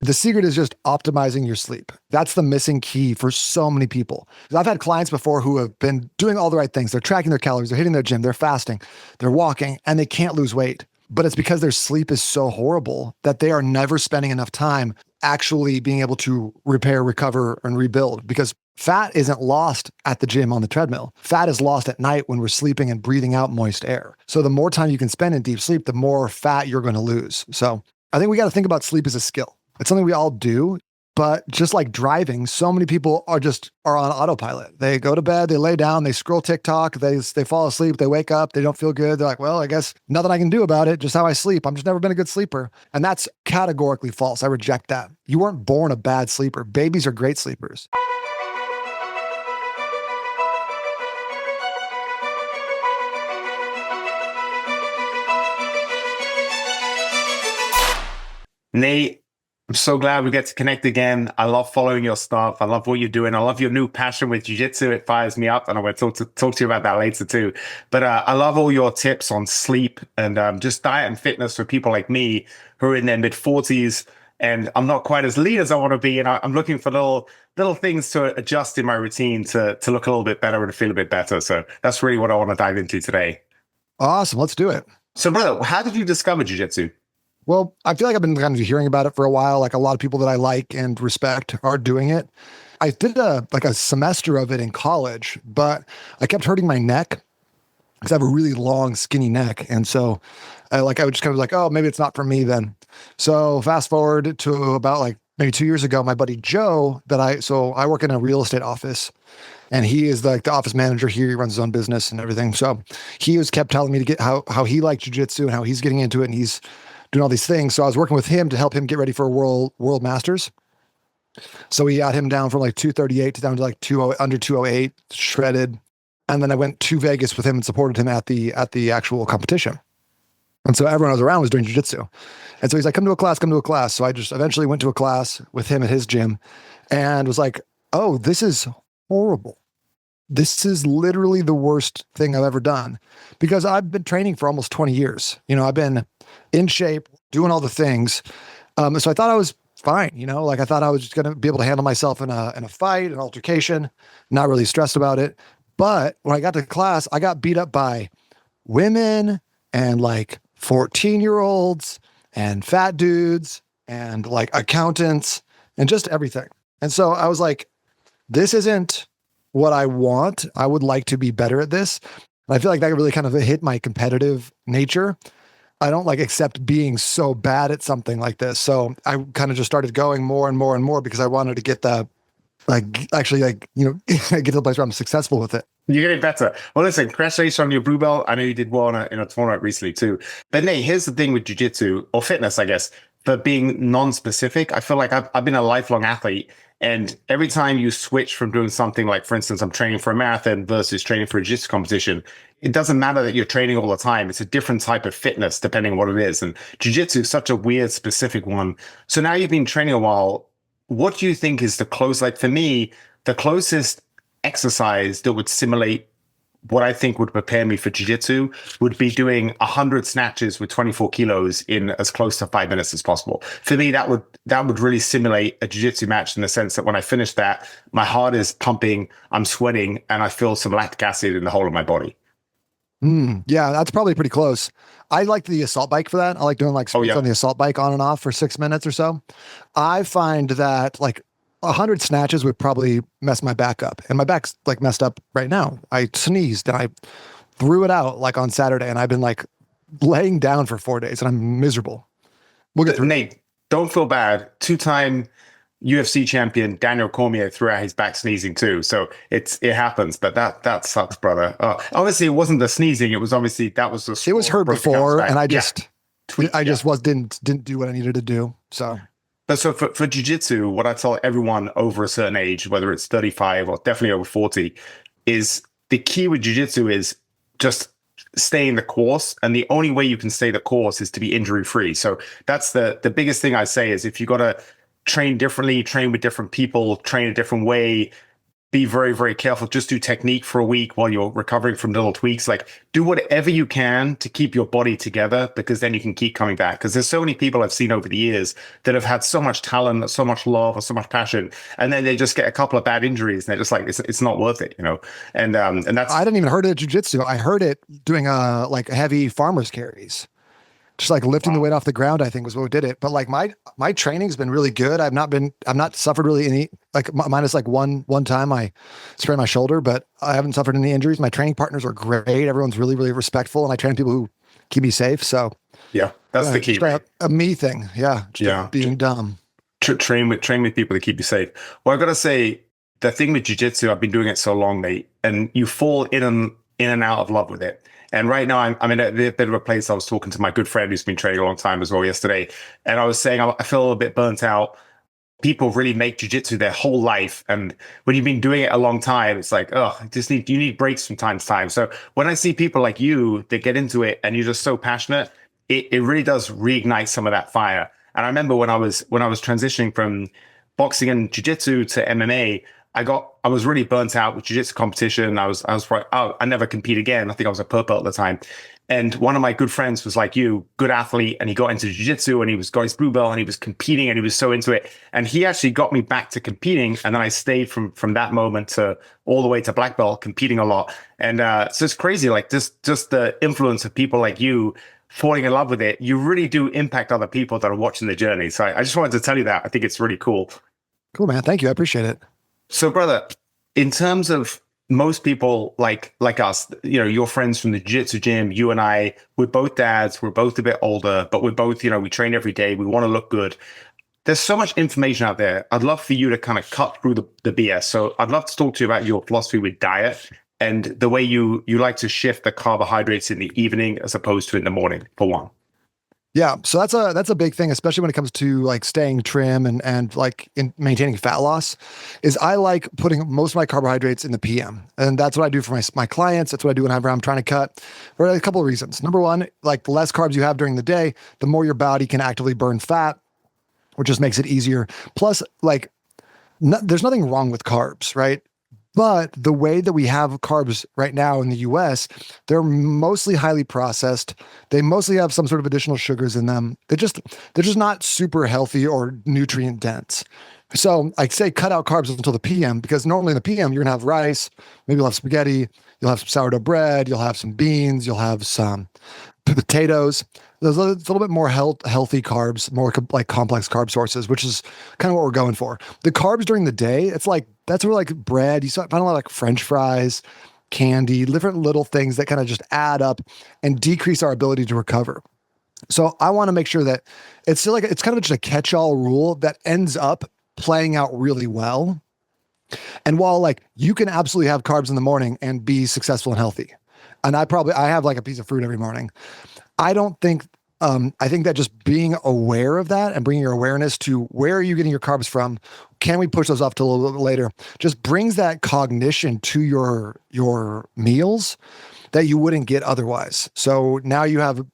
The secret is just optimizing your sleep. That's the missing key for so many people. I've had clients before who have been doing all the right things. They're tracking their calories, they're hitting their gym, they're fasting, they're walking, and they can't lose weight. But it's because their sleep is so horrible that they are never spending enough time actually being able to repair, recover, and rebuild, because fat isn't lost at the gym on the treadmill. Fat is lost at night when we're sleeping and breathing out moist air. So the more time you can spend in deep sleep, the more fat you're going to lose. So I think we got to think about sleep as a skill. It's something we all do, but just like driving, so many people are on autopilot. They go to bed, they lay down, they scroll TikTok, they fall asleep, they wake up, they don't feel good. They're like, well, I guess nothing I can do about it, just how I sleep. I'm just never been a good sleeper. And that's categorically false. I reject that. You weren't born a bad sleeper. Babies are great sleepers. Nate, I'm so glad we get to connect again. I love following your stuff. I love what you're doing. I love your new passion with jiu-jitsu. It fires me up, and I want to talk to you about that later too. But I love all your tips on sleep and just diet and fitness for people like me who are in their mid-40s. And I'm not quite as lean as I want to be. And I'm looking for little things to adjust in my routine to look a little bit better and feel a bit better. So that's really what I want to dive into today. Awesome. Let's do it. So, brother, how did you discover jiu-jitsu? Well, I feel like I've been kind of hearing about it for a while. Like a lot of people that I like and respect are doing it. I did a semester of it in college, but I kept hurting my neck because I have a really long, skinny neck. And so I would just kind of like, oh, maybe it's not for me then. So fast forward to about like maybe 2 years ago, my buddy Joe I work in a real estate office, and he is like the office manager here. He runs his own business and everything. So he kept telling me to get how he liked jiu-jitsu and how he's getting into it. And he's doing all these things. So I was working with him to help him get ready for a world masters. So we got him down from like 238 to down to like under 208, shredded. And then I went to Vegas with him and supported him at the actual competition. And so everyone I was around was doing jiu-jitsu. And so he's like, come to a class. So I just eventually went to a class with him at his gym and was like, oh, this is horrible. This is literally the worst thing I've ever done, because I've been training for almost 20 years. I've been in shape, doing all the things. So I thought I was fine. I thought I was just going to be able to handle myself in a fight, an altercation, not really stressed about it. But when I got to class, I got beat up by women and like 14-year-olds and fat dudes and like accountants and just everything. And so I was like, this isn't what I want. I would like to be better at this. And I feel like that really kind of hit my competitive nature. I don't like accept being so bad at something like this. So I kind of just started going more and more and more because I wanted to get get to the place where I'm successful with it. You're getting better. Well, listen, congratulations on your blue belt. I know you did well in a tournament recently too. But Nate, here's the thing with jiu-jitsu or fitness, I guess, for being non-specific. I feel like I've been a lifelong athlete. And every time you switch from doing something like, for instance, I'm training for a marathon versus training for a jiu-jitsu competition, it doesn't matter that you're training all the time. It's a different type of fitness depending on what it is. And jiu-jitsu is such a weird, specific one. So now you've been training a while. What do you think is like for me, the closest exercise that would simulate what I think would prepare me for jiu-jitsu would be doing 100 snatches with 24 kilos in as close to 5 minutes as possible. For me, that would really simulate a jiu-jitsu match in the sense that when I finish that, my heart is pumping, I'm sweating, and I feel some lactic acid in the whole of my body. Yeah, that's probably pretty close. I like the assault bike for that. I like doing like sprints on the assault bike on and off for 6 minutes or so. I find that like 100 snatches would probably mess my back up, and my back's like messed up right now. I sneezed and I threw it out like on Saturday, and I've been like laying down for 4 days and I'm miserable. We'll get through. Nate, don't feel bad. 2-time UFC champion Daniel Cormier threw out his back sneezing too. So it happens, but that sucks, brother. Obviously it wasn't the sneezing. It was obviously it was hurt before, and I just didn't do what I needed to do. So. But so for jiu-jitsu, what I tell everyone over a certain age, whether it's 35 or definitely over 40, is the key with jiu-jitsu is just staying the course. And the only way you can stay the course is to be injury-free. So that's the biggest thing I say is if you got to train differently, train with different people, train a different way, be very, very careful. Just do technique for a week while you're recovering from little tweaks. Like do whatever you can to keep your body together, because then you can keep coming back. Because there's so many people I've seen over the years that have had so much talent, so much love, or so much passion, and then they just get a couple of bad injuries, and they're just like, it's not worth it, you know. And that's I didn't even heard it at jiu-jitsu. I heard it doing like heavy farmers carries. Just like lifting the weight off the ground, I think was what did it. But like my training's been really good. I've not suffered really any, like minus like one time I sprained my shoulder, but I haven't suffered any injuries. My training partners are great. Everyone's really, really respectful, and I train people who keep me safe. So yeah, that's the key. A me thing. Yeah. Being dumb. Train with people to keep you safe. Well, I gotta say, the thing with jiu-jitsu, I've been doing it so long, mate, and you fall in and out of love with it. And right now I'm in a bit of a place. I was talking to my good friend who's been training a long time as well yesterday. And I was saying, I feel a little bit burnt out. People really make jiu-jitsu their whole life. And when you've been doing it a long time, it's like, oh, you need breaks from time to time. So when I see people like you that get into it and you're just so passionate, it really does reignite some of that fire. And I remember when I was transitioning from boxing and jiu-jitsu to MMA, I was really burnt out with jiu-jitsu competition. I was like, oh, I never compete again. I think I was a purple belt at the time. And one of my good friends was like you, good athlete, and he got into jiu-jitsu and he got his blue belt and he was competing and he was so into it. And he actually got me back to competing. And then I stayed from that moment to all the way to black belt, competing a lot. And so it's crazy, like just the influence of people like you falling in love with it. You really do impact other people that are watching the journey. So I just wanted to tell you that. I think it's really cool. Cool, man. Thank you. I appreciate it. So, brother, in terms of most people like us, you know, your friends from the jiu-jitsu gym, you and I, we're both dads, we're both a bit older, but we're both, you know, we train every day, we want to look good. There's so much information out there. I'd love for you to kind of cut through the BS. So I'd love to talk to you about your philosophy with diet and the way you like to shift the carbohydrates in the evening as opposed to in the morning, for one. Yeah. So that's a big thing, especially when it comes to like staying trim and like in maintaining fat loss, is I like putting most of my carbohydrates in the PM. And that's what I do for my clients. That's what I do whenever I'm trying to cut, for a couple of reasons. Number one, like the less carbs you have during the day, the more your body can actively burn fat, which just makes it easier. Plus, like, there's nothing wrong with carbs, right? But the way that we have carbs right now in the US, they're mostly highly processed. They mostly have some sort of additional sugars in them. They're just not super healthy or nutrient dense. So I say cut out carbs until the PM, because normally in the PM, you're gonna have rice, maybe you'll have spaghetti, you'll have some sourdough bread, you'll have some beans, you'll have some potatoes. There's a little bit more healthy carbs, more like complex carb sources, which is kind of what we're going for. The carbs during the day, it's like, that's where like bread, you find a lot of like French fries, candy, different little things that kind of just add up and decrease our ability to recover. So I want to make sure that it's still like, it's kind of just a catch-all rule that ends up playing out really well. And while like you can absolutely have carbs in the morning and be successful and healthy, and I have like a piece of fruit every morning. I think that just being aware of that and bringing your awareness to where are you getting your carbs from? Can we push those off to a little bit later? Just brings that cognition to your meals that you wouldn't get otherwise. So now you have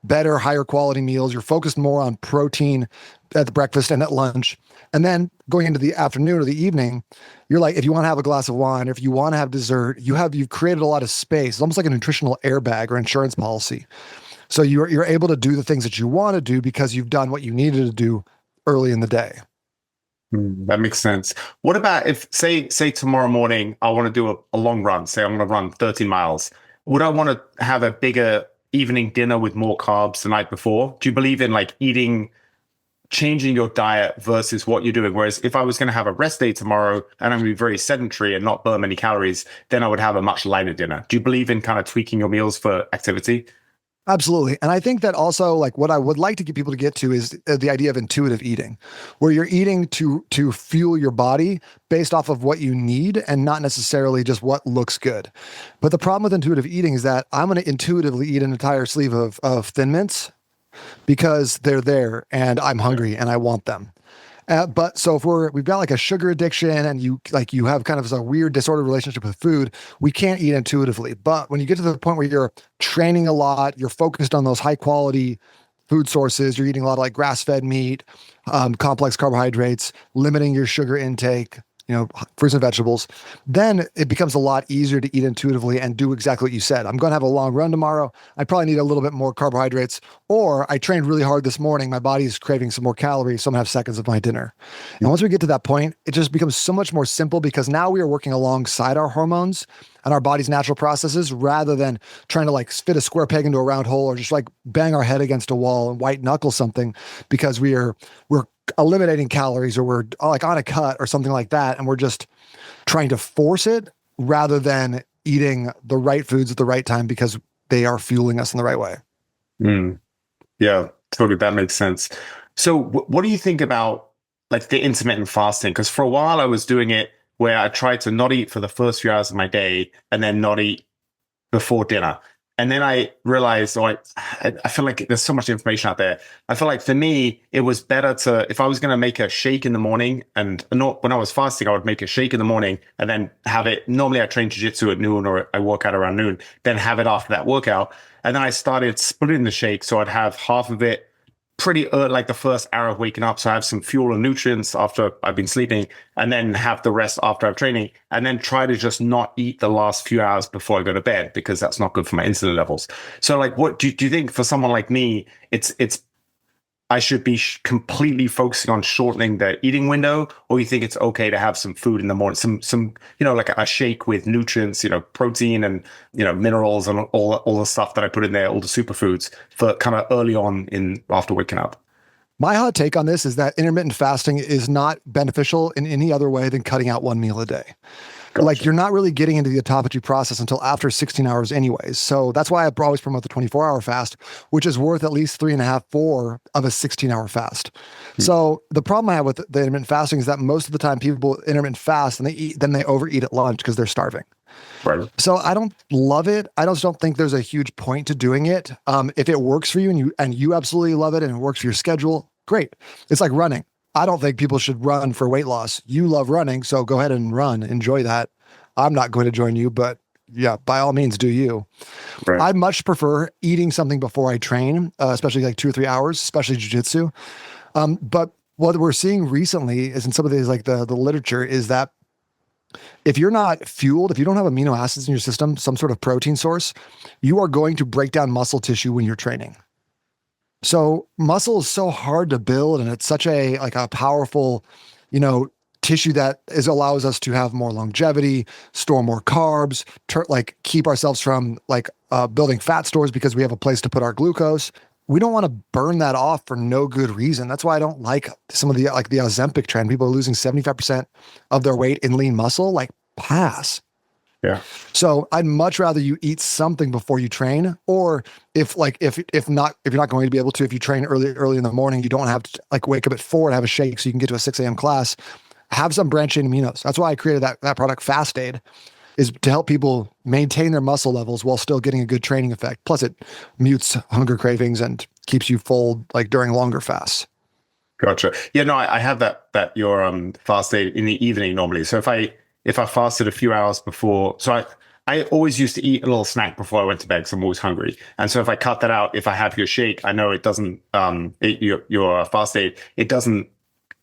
better, higher quality meals. You're focused more on protein at the breakfast and at lunch. And then going into the afternoon or the evening, you're like, if you want to have a glass of wine, or if you want to have dessert, you've created a lot of space. It's almost like a nutritional airbag or insurance policy. So you're able to do the things that you want to do because you've done what you needed to do early in the day. That makes sense. What about if, say tomorrow morning, I want to do a long run, say I'm going to run 13 miles. Would I want to have a bigger evening dinner with more carbs the night before? Do you believe in like changing your diet versus what you're doing? Whereas if I was going to have a rest day tomorrow and I'm going to be very sedentary and not burn many calories, then I would have a much lighter dinner. Do you believe in kind of tweaking your meals for activity? Absolutely. And I think that also, like, what I would like to get people to get to is the idea of intuitive eating, where you're eating to fuel your body based off of what you need and not necessarily just what looks good. But the problem with intuitive eating is that I'm going to intuitively eat an entire sleeve of Thin Mints because they're there and I'm hungry and I want them. But so if we've got like a sugar addiction and you have kind of a weird disordered relationship with food, we can't eat intuitively. But when you get to the point where you're training a lot, you're focused on those high quality food sources, you're eating a lot of like grass-fed meat, complex carbohydrates, limiting your sugar intake, fruits and vegetables, then it becomes a lot easier to eat intuitively and do exactly what you said. I'm going to have a long run tomorrow. I probably need a little bit more carbohydrates, or I trained really hard this morning. My body's craving some more calories, so I'm going to have seconds of my dinner. And once we get to that point, it just becomes so much more simple because now we are working alongside our hormones and our body's natural processes rather than trying to like fit a square peg into a round hole or just like bang our head against a wall and white knuckle something because we're eliminating calories or we're like on a cut or something like that. And we're just trying to force it rather than eating the right foods at the right time because they are fueling us in the right way. Yeah, totally. That makes sense. So what do you think about like the intermittent fasting? Because for a while I was doing it where I tried to not eat for the first few hours of my day and then not eat before dinner. And then I realized, I feel like there's so much information out there. I feel like for me, it was better to, if I was going to make a shake in the morning and not when I was fasting, I would make a shake in the morning and then have it. Normally I train jiu-jitsu at noon or I work out around noon, then have it after that workout. And then I started splitting the shake. So I'd have half of it pretty early, like the first hour of waking up. So I have some fuel and nutrients after I've been sleeping and then have the rest after I'm training and then try to just not eat the last few hours before I go to bed because that's not good for my insulin levels. So like, what do you think for someone like me, I should be completely focusing on shortening the eating window, or you think it's okay to have some food in the morning, some like a shake with nutrients, protein and minerals and all the stuff that I put in there, all the superfoods for kind of early on after waking up? My hot take on this is that intermittent fasting is not beneficial in any other way than cutting out one meal a day. Gotcha. Like you're not really getting into the autophagy process until after 16 hours anyways. So that's why I always promote the 24-hour fast, which is worth at least 3.5, 4 of a 16-hour fast. So the problem I have with the intermittent fasting is that most of the time people intermittent fast and they eat, then they overeat at lunch because they're starving. Right. So I don't love it. I just don't think there's a huge point to doing it. If it works for you and you absolutely love it and it works for your schedule, great. It's like running. I don't think people should run for weight loss. You love running, so go ahead and run. Enjoy that. I'm not going to join you, but yeah, by all means, do you. Right. I much prefer eating something before I train, especially like 2 or 3 hours, especially jiu-jitsu. But what we're seeing recently is in some of these, like the literature, is that if you're not fueled, if you don't have amino acids in your system, some sort of protein source, you are going to break down muscle tissue when you're training. So muscle is so hard to build, and it's such a powerful, tissue that allows us to have more longevity, store more carbs, keep ourselves from building fat stores because we have a place to put our glucose. We don't want to burn that off for no good reason. That's why I don't like some of the the Ozempic trend. People are losing 75% of their weight in lean muscle. Pass. Yeah. So I'd much rather you eat something before you train, or if you're not going to be able to, if you train early in the morning, you don't have to wake up at 4 and have a shake so you can get to a 6 a.m. class, have some branched chain aminos. That's why I created that product Fast Aid, is to help people maintain their muscle levels while still getting a good training effect. Plus it mutes hunger cravings and keeps you full during longer fasts. Gotcha. Yeah, no, I have that your Fast Aid in the evening normally. So if I fasted a few hours before, so I always used to eat a little snack before I went to bed because I'm always hungry. And so if I cut that out, if I have your shake, I know it doesn't, your Fast Aid, it doesn't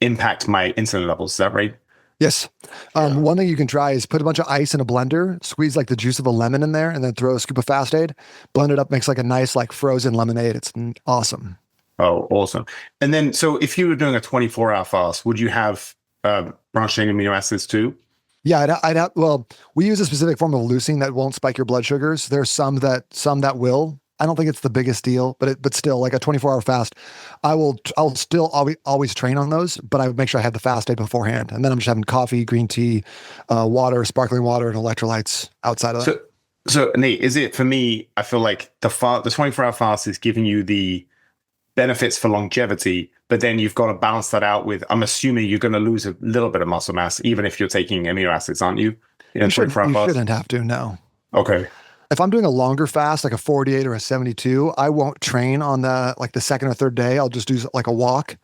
impact my insulin levels. Is that right? Yes. One thing you can try is put a bunch of ice in a blender, squeeze the juice of a lemon in there, and then throw a scoop of Fast Aid, blend it up, makes a nice frozen lemonade. It's awesome. Oh, awesome. And then, so if you were doing a 24-hour fast, would you have branched chain amino acids too? Yeah, we use a specific form of leucine that won't spike your blood sugars. There's some that will. I don't think it's the biggest deal, but still, a 24-hour fast, I'll still always train on those, but I would make sure I had the Fast Aid beforehand. And then I'm just having coffee, green tea, water, sparkling water, and electrolytes outside of that. So Nate, is it, for me, I feel like the 24-hour fast is giving you the benefits for longevity, but then you've got to balance that out with, I'm assuming you're going to lose a little bit of muscle mass, even if you're taking amino acids, aren't you? You shouldn't have to, no. Okay. If I'm doing a longer fast, like a 48 or a 72, I won't train on the second or third day. I'll just do a walk,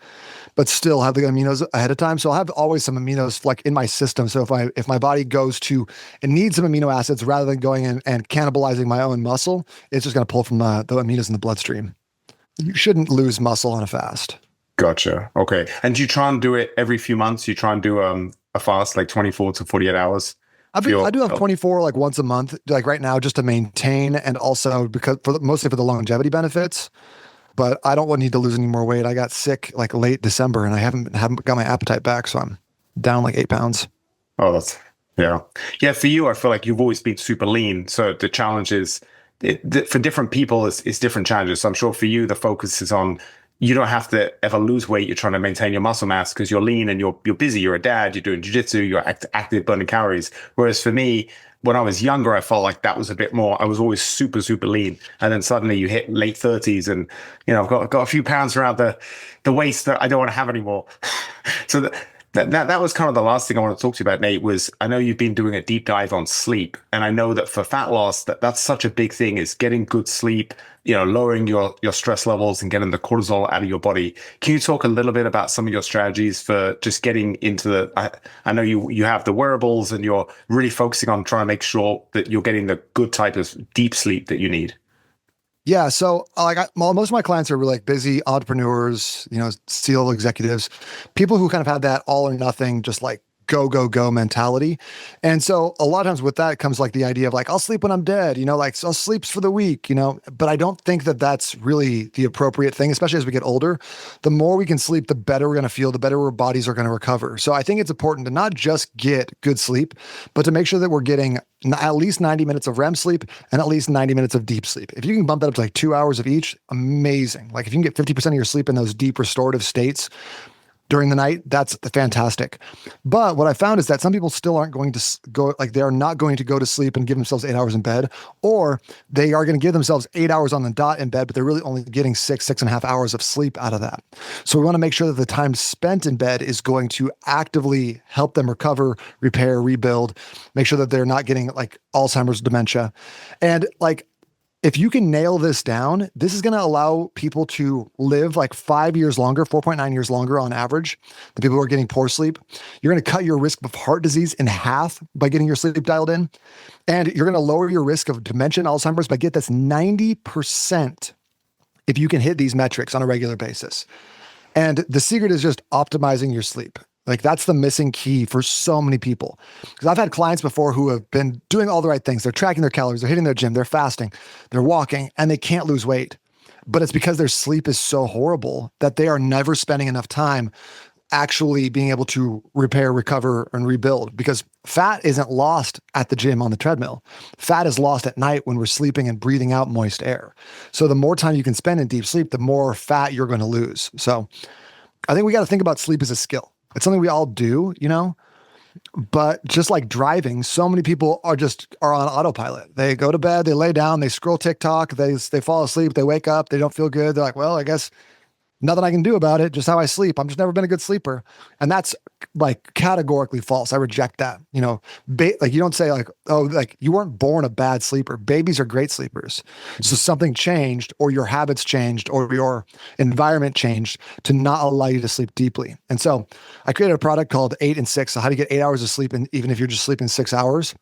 but still have the aminos ahead of time. So I'll have always some aminos in my system. So if my body goes to and needs some amino acids, rather than going in and cannibalizing my own muscle, it's just going to pull from the aminos in the bloodstream. You shouldn't lose muscle on a fast. Gotcha. Okay. And do you try and do it every few months? You try and do a fast, like 24 to 48 hours? For I your do have health? 24 like once a month, like right now, just to maintain and also because mostly for the longevity benefits. But I don't need to lose any more weight. I got sick like late December and I haven't got my appetite back, so I'm down like 8 pounds. Oh, yeah. Yeah, for you, I feel like you've always been super lean. So the challenge is for different people is different challenges. So I'm sure for you, the focus is on you don't have to ever lose weight. You're trying to maintain your muscle mass because you're lean and you're busy. You're a dad. You're doing jiu-jitsu. You're active, burning calories. Whereas for me, when I was younger, I felt like that was a bit more. I was always super, super lean, and then suddenly you hit late 30s, and I've got a few pounds around the waist that I don't want to have anymore. So that was kind of the last thing I want to talk to you about, Nate, was I know you've been doing a deep dive on sleep. And I know that for fat loss, that's such a big thing is getting good sleep, lowering your stress levels and getting the cortisol out of your body. Can you talk a little bit about some of your strategies for just getting into I know you have the wearables and you're really focusing on trying to make sure that you're getting the good type of deep sleep that you need. Yeah. So most of my clients are really like busy entrepreneurs, SEAL executives, people who kind of have that all or nothing, just like go, go, go mentality. And so a lot of times with that comes like the idea of like, I'll sleep when I'm dead, like so I'll sleep for the week, but I don't think that that's really the appropriate thing, especially as we get older. The more we can sleep, the better we're going to feel, the better our bodies are going to recover. So I think it's important to not just get good sleep, but to make sure that we're getting at least 90 minutes of REM sleep and at least 90 minutes of deep sleep. If you can bump that up to like 2 hours of each, amazing. Like if you can get 50% of your sleep in those deep restorative states during the night, that's fantastic. But what I found is that some people still aren't going to go, like they're not going to go to sleep and give themselves 8 hours in bed, or they are going to give themselves 8 hours on the dot in bed, but they're really only getting 6.5 hours of sleep out of that. So we want to make sure that the time spent in bed is going to actively help them recover, repair, rebuild, make sure that they're not getting like Alzheimer's, dementia. And like, if you can nail this down, this is going to allow people to live like 5 years longer, 4.9 years longer on average, the people who are getting poor sleep. You're going to cut your risk of heart disease in half by getting your sleep dialed in. And you're going to lower your risk of dementia and Alzheimer's by get this 90% if you can hit these metrics on a regular basis. And the secret is just optimizing your sleep. Like that's the missing key for so many people. Because I've had clients before who have been doing all the right things. They're tracking their calories, they're hitting their gym, they're fasting, they're walking, and they can't lose weight. But it's because their sleep is so horrible that they are never spending enough time actually being able to repair, recover, and rebuild. Because fat isn't lost at the gym on the treadmill. Fat is lost at night when we're sleeping and breathing out moist air. So the more time you can spend in deep sleep, the more fat you're going to lose. So I think we got to think about sleep as a skill. It's something we all do, but just like driving, so many people are on autopilot. They go to bed, they lay down, they scroll TikTok, they fall asleep, they wake up, they don't feel good. They're like, well, I guess nothing I can do about it, just how I sleep. I'm just never been a good sleeper. And that's like categorically false. I reject that. Like you don't say like, oh, like you weren't born a bad sleeper. Babies are great sleepers. So something changed or your habits changed or your environment changed to not allow you to sleep deeply. And so I created a product called 8 and 6. So how to get 8 hours of sleep, and even if you're just sleeping 6 hours,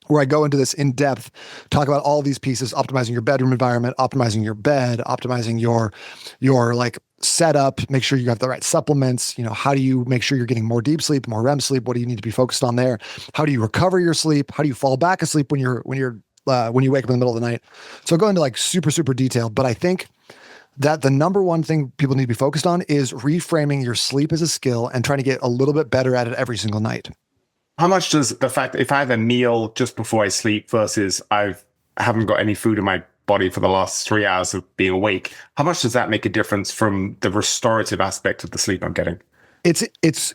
where I go into this in depth, talk about all these pieces, optimizing your bedroom environment, optimizing your bed, optimizing your like setup, make sure you have the right supplements. How do you make sure you're getting more deep sleep, more REM sleep? What do you need to be focused on there? How do you recover your sleep? How do you fall back asleep when you wake up in the middle of the night? So I'll go into like super, super detailed, but I think that the number one thing people need to be focused on is reframing your sleep as a skill and trying to get a little bit better at it every single night. How much does the fact that if I have a meal just before I sleep versus I haven't got any food in my body for the last 3 hours of being awake, how much does that make a difference from the restorative aspect of the sleep I'm getting? It's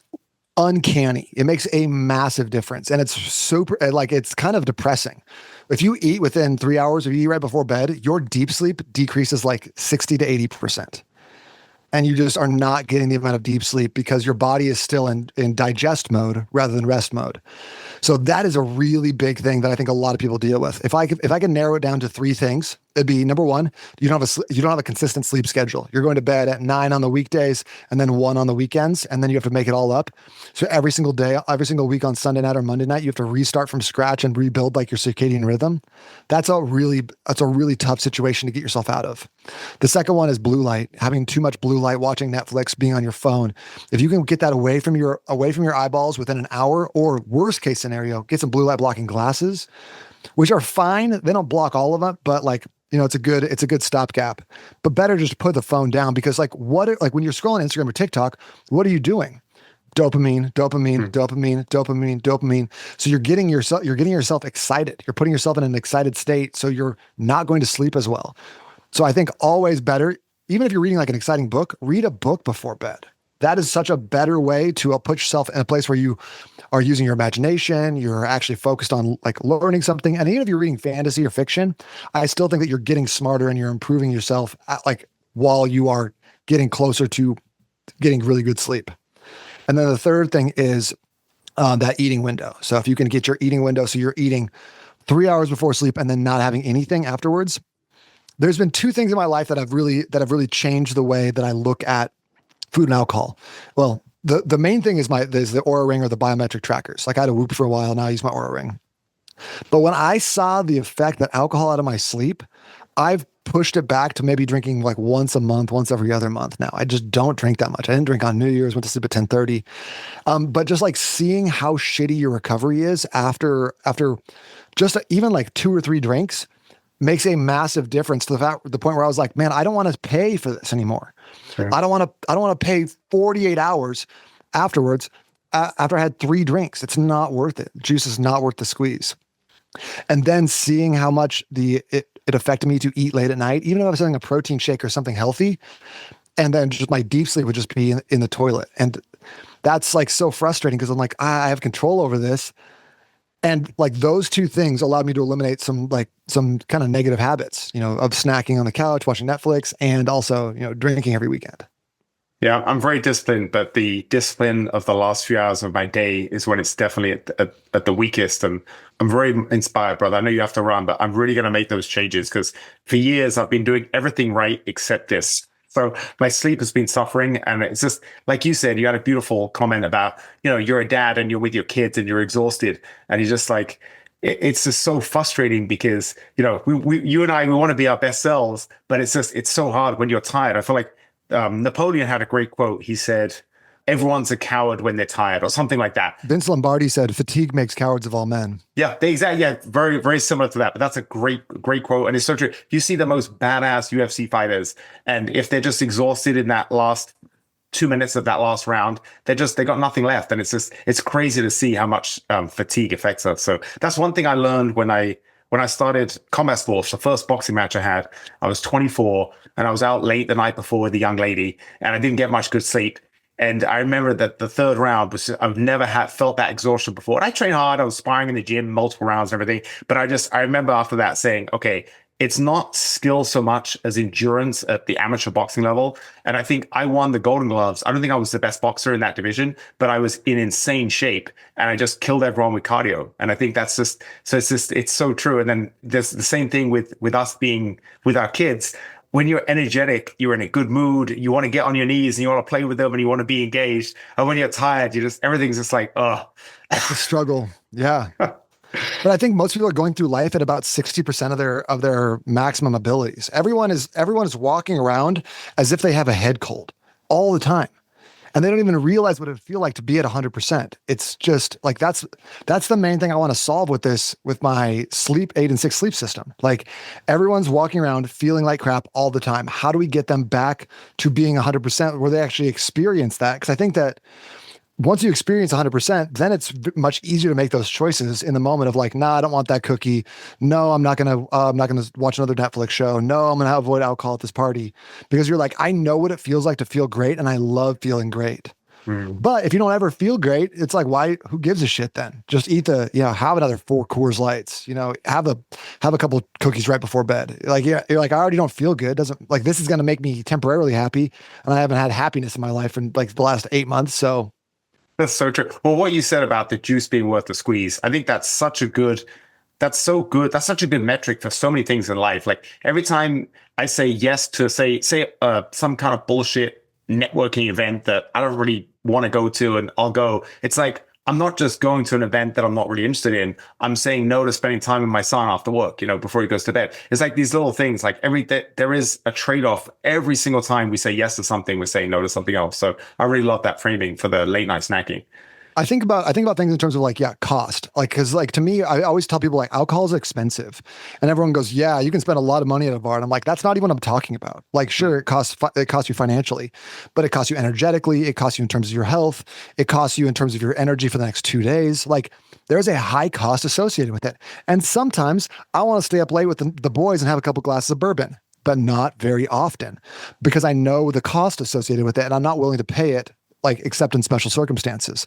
uncanny. It makes a massive difference. And it's super, like, it's kind of depressing. If you eat within 3 hours or you eat right before bed, your deep sleep decreases like 60 to 80%. And you just are not getting the amount of deep sleep because your body is still in digest mode rather than rest mode. So that is a really big thing that I think a lot of people deal with. If I can narrow it down to 3 things It'd be number one, you don't have a consistent sleep schedule. You're going to bed at 9 on the weekdays and then 1 on the weekends, and then you have to make it all up. So every single day, every single week on Sunday night or Monday night, you have to restart from scratch and rebuild like your circadian rhythm. That's a really tough situation to get yourself out of. The second one is blue light, having too much blue light, watching Netflix, being on your phone. If you can get that away from your eyeballs within an hour, or worst case scenario, get some blue light blocking glasses, which are fine. They don't block all of it, but like, it's a good stopgap. But better just put the phone down, because like when you're scrolling Instagram or TikTok, what are you doing? Dopamine. So you're getting yourself excited. You're putting yourself in an excited state, so you're not going to sleep as well. So I think always better, even if you're reading like an exciting book, read a book before bed. That is such a better way to put yourself in a place where you are using your imagination. You're actually focused on like learning something. And even if you're reading fantasy or fiction, I still think that you're getting smarter and you're improving yourself while you are getting closer to getting really good sleep. And then the third thing is that eating window. So if you can get your eating window, so you're eating 3 hours before sleep and then not having anything afterwards. There's been two things in my life that have really changed the way that I look at food and alcohol. Well, the main thing is the Oura Ring or the biometric trackers. Like I had a Whoop for a while, now I use my Oura Ring. But when I saw the effect that alcohol had on my sleep, I've pushed it back to maybe drinking like once a month, once every other month now. I just don't drink that much. I didn't drink on New Year's, went to sleep at 10:30. But just like seeing how shitty your recovery is after just even like 2 or 3 drinks makes a massive difference to the point where I was like, man, I don't want to pay for this anymore. Sure. I don't want to pay 48 hours afterwards after I had 3 drinks. It's not worth it. Juice is not worth the squeeze. And then seeing how much it affected me to eat late at night, even if I was having a protein shake or something healthy, and then just my deep sleep would just be in the toilet. And that's like so frustrating, because I'm like, I have control over this. And like those two things allowed me to eliminate some kind of negative habits, of snacking on the couch, watching Netflix, and also, drinking every weekend. Yeah, I'm very disciplined, but the discipline of the last few hours of my day is when it's definitely at the weakest. And I'm very inspired, brother. I know you have to run, but I'm really going to make those changes, because for years I've been doing everything right except this. So my sleep has been suffering. And it's just like you said, you had a beautiful comment about, you're a dad and you're with your kids and you're exhausted. And you're just like, it's just so frustrating, because, you and I, we want to be our best selves, but it's so hard when you're tired. I feel like Napoleon had a great quote. He said, everyone's a coward when they're tired, or something like that. Vince Lombardi said, fatigue makes cowards of all men. Yeah, exactly. Yeah, very, very similar to that. But that's a great quote. And it's so true. You see the most badass UFC fighters, and if they're just exhausted in that last 2 minutes of that last round, they got nothing left. And it's crazy to see how much fatigue affects us. So that's one thing I learned when I started combat sports. The first boxing match I had, I was 24, and I was out late the night before with a young lady, and I didn't get much good sleep. And I remember that the third round I've never felt that exhaustion before. And I trained hard. I was sparring in the gym, multiple rounds and everything. But I remember after that saying, okay, it's not skill so much as endurance at the amateur boxing level. And I think I won the Golden Gloves. I don't think I was the best boxer in that division, but I was in insane shape, and I just killed everyone with cardio. And I think it's so true. And then there's the same thing with us being with our kids. When you're energetic, you're in a good mood, you want to get on your knees and you want to play with them and you want to be engaged. And when you're tired, everything's just like, oh. It's a struggle. Yeah. But I think most people are going through life at about 60% of their maximum abilities. Everyone is walking around as if they have a head cold all the time. And they don't even realize what it would feel like to be at 100%. It's just like, that's the main thing I want to solve with my sleep 8 and 6 sleep system. Like, everyone's walking around feeling like crap all the time. How do we get them back to being 100% where they actually experience that? Because I think that once you experience 100%, then it's much easier to make those choices in the moment of like, nah, I don't want that cookie. No, I'm not going to watch another Netflix show. No, I'm going to avoid alcohol at this party, because you're like, I know what it feels like to feel great. And I love feeling great. But if you don't ever feel great, it's like, who gives a shit then? Just eat have another 4 Coors Lights, have a couple cookies right before bed. Like, you're like, I already don't feel good. This is going to make me temporarily happy. And I haven't had happiness in my life in like the last 8 months. So that's so true. Well, what you said about the juice being worth the squeeze, I think that's such a good that's so good. That's such a good metric for so many things in life. Like every time I say yes to say some kind of bullshit networking event that I don't really want to go to, and I'll go. It's like I'm not just going to an event that I'm not really interested in. I'm saying no to spending time with my son after work, before he goes to bed. It's like these little things. Like there is a trade-off every single time we say yes to something, we're saying no to something else. So I really love that framing for the late night snacking. I think about things in terms of like, yeah, cost. Like, cause like to me, I always tell people like alcohol is expensive, and everyone goes, yeah, you can spend a lot of money at a bar. And I'm like, that's not even what I'm talking about. Like, sure, it costs you financially, but it costs you energetically. It costs you in terms of your health. It costs you in terms of your energy for the next 2 days. Like there's a high cost associated with it. And sometimes I want to stay up late with the boys and have a couple glasses of bourbon, but not very often because I know the cost associated with it and I'm not willing to pay it, like except in special circumstances.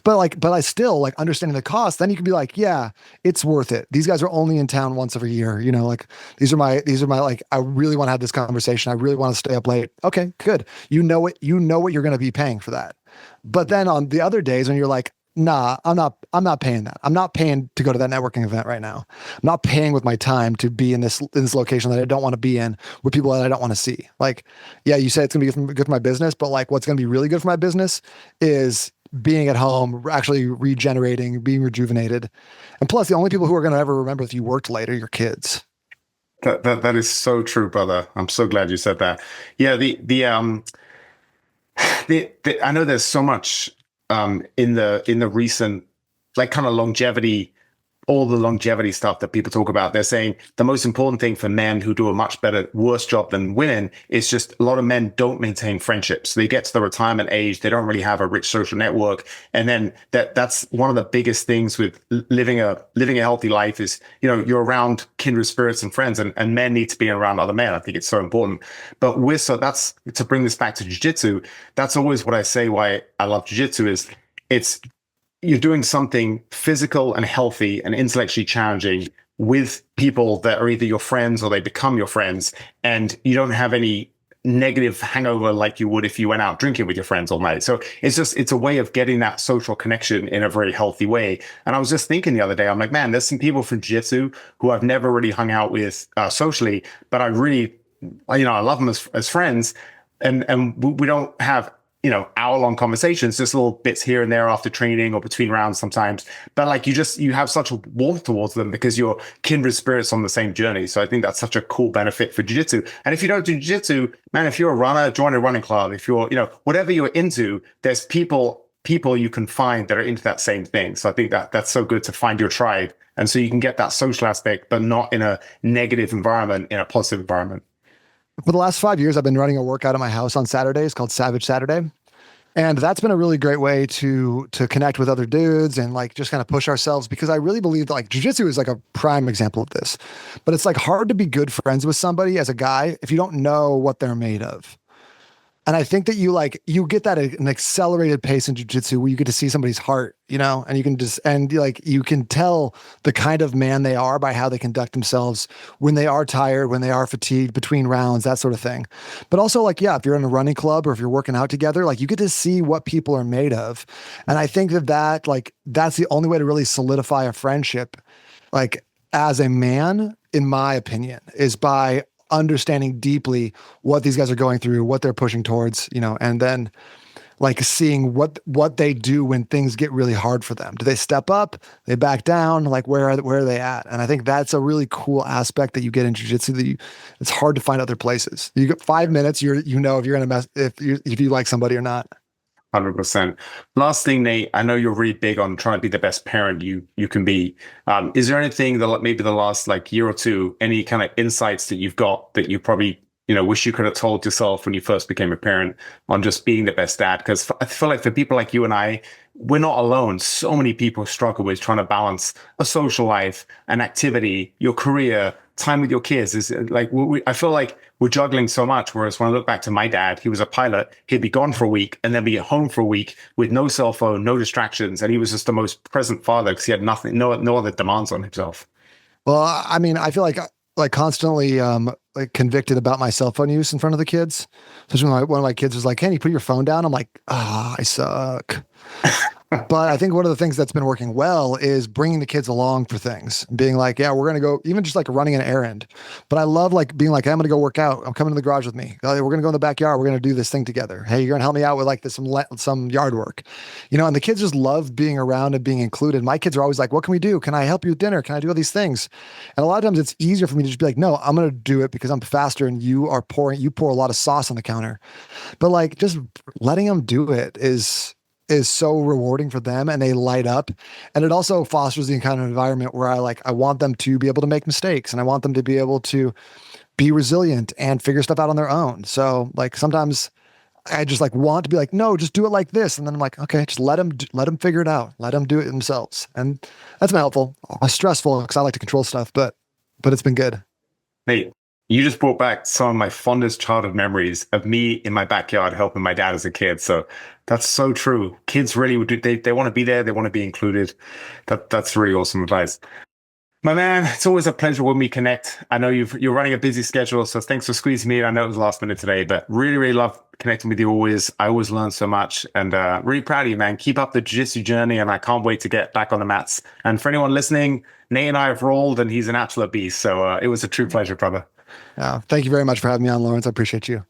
But I still like understanding the cost. Then you can be like, yeah, it's worth it. These guys are only in town once every year. Like these are my, like, I really want to have this conversation. I really want to stay up late. Okay, good. You know what you're going to be paying for that. But then on the other days when you're like, nah, I'm not paying that. I'm not paying to go to that networking event right now. I'm not paying with my time to be in this location that I don't want to be in with people that I don't want to see. Like, yeah, you say it's going to be good for my business, but like what's going to be really good for my business is being at home, actually regenerating, being rejuvenated. And plus the only people who are going to ever remember if you worked late are your kids. That is so true, brother. I'm so glad you said that. Yeah. I know there's so much in the recent like kind of longevity, all the longevity stuff that people talk about. They're saying the most important thing for men who do a much worse job than women is just a lot of men don't maintain friendships. They get to the retirement age, they don't really have a rich social network, and then that's one of the biggest things with living a healthy life is you're around kindred spirits and friends, and men need to be around other men. I think it's so important. But that's to bring this back to jiu-jitsu. That's always what I say. Why I love jiu-jitsu is you're doing something physical and healthy and intellectually challenging with people that are either your friends or they become your friends, and you don't have any negative hangover like you would if you went out drinking with your friends all night. So it's a way of getting that social connection in a very healthy way. And I was just thinking the other day, I'm like, man, there's some people from jiu-jitsu who I've never really hung out with socially, but I really, I love them as friends. And we don't have hour-long conversations, just little bits here and there after training or between rounds sometimes. But like you have such a warmth towards them because you're kindred spirits on the same journey. So I think that's such a cool benefit for jiu-jitsu. And if you don't do jiu-jitsu, man, if you're a runner, join a running club. If you're, whatever you're into, there's people you can find that are into that same thing. So I think that's so good to find your tribe. And so you can get that social aspect, but not in a negative environment, in a positive environment. For the last 5 years, I've been running a workout at my house on Saturdays called Savage Saturday. And that's been a really great way to connect with other dudes and like just kind of push ourselves, because I really believe that like jiu-jitsu is like a prime example of this. But it's like hard to be good friends with somebody as a guy if you don't know what they're made of. And I think that you get that at an accelerated pace in jiu-jitsu where you get to see somebody's heart, and you can tell the kind of man they are by how they conduct themselves when they are tired, when they are fatigued between rounds, that sort of thing. But also like, yeah, if you're in a running club or if you're working out together, like you get to see what people are made of. And I think that's the only way to really solidify a friendship, like as a man, in my opinion, is by understanding deeply what these guys are going through, what they're pushing towards, and then like seeing what they do when things get really hard for them. Do they step up? They back down? Like where are they at? And I think that's a really cool aspect that you get in jiu-jitsu that it's hard to find other places. You get 5 minutes, if you're going to mess, if you like somebody or not. 100%. Last thing, Nate, I know you're really big on trying to be the best parent you can be. Is there anything that maybe the last like year or two, any kind of insights that you've got that you probably, wish you could have told yourself when you first became a parent on just being the best dad? Because I feel like for people like you and I, we're not alone. So many people struggle with trying to balance a social life, an activity, your career, time with your kids. Is like, I feel like we're juggling so much. Whereas when I look back to my dad, he was a pilot. He'd be gone for a week and then be at home for a week with no cell phone, no distractions. And he was just the most present father because he had nothing, no other demands on himself. Well, I mean, I feel like constantly like convicted about my cell phone use in front of the kids. So when one of my kids was like, "Can you put your phone down?" I'm like, "Ah, I suck." But I think one of the things that's been working well is bringing the kids along for things, being like, yeah, we're going to go, even just like running an errand. But I love like being like, hey, I'm going to go work out. I'm coming to the garage with me. We're going to go in the backyard. We're going to do this thing together. Hey, you're going to help me out with like this, some yard work, and the kids just love being around and being included. My kids are always like, what can we do? Can I help you with dinner? Can I do all these things? And a lot of times it's easier for me to just be like, no, I'm going to do it because I'm faster and you pour a lot of sauce on the counter. But like just letting them do it is so rewarding for them and they light up. And it also fosters the kind of environment where I want them to be able to make mistakes and I want them to be able to be resilient and figure stuff out on their own. So like sometimes I just like want to be like, no, just do it like this. And then I'm like, okay, just let them figure it out. Let them do it themselves. And that's been helpful. It's stressful because I like to control stuff, but it's been good. Nate, you just brought back some of my fondest childhood memories of me in my backyard helping my dad as a kid. So that's so true. Kids really would do, they want to be there. They want to be included. That's really awesome advice. My man, it's always a pleasure when we connect. I know you're running a busy schedule, so thanks for squeezing me in. I know it was last minute today, but really, really love connecting with you always. I always learn so much and really proud of you, man. Keep up the jiu-jitsu journey and I can't wait to get back on the mats. And for anyone listening, Nate and I have rolled and he's an absolute beast. So it was a true pleasure, brother. Thank you very much for having me on, Lawrence. I appreciate you.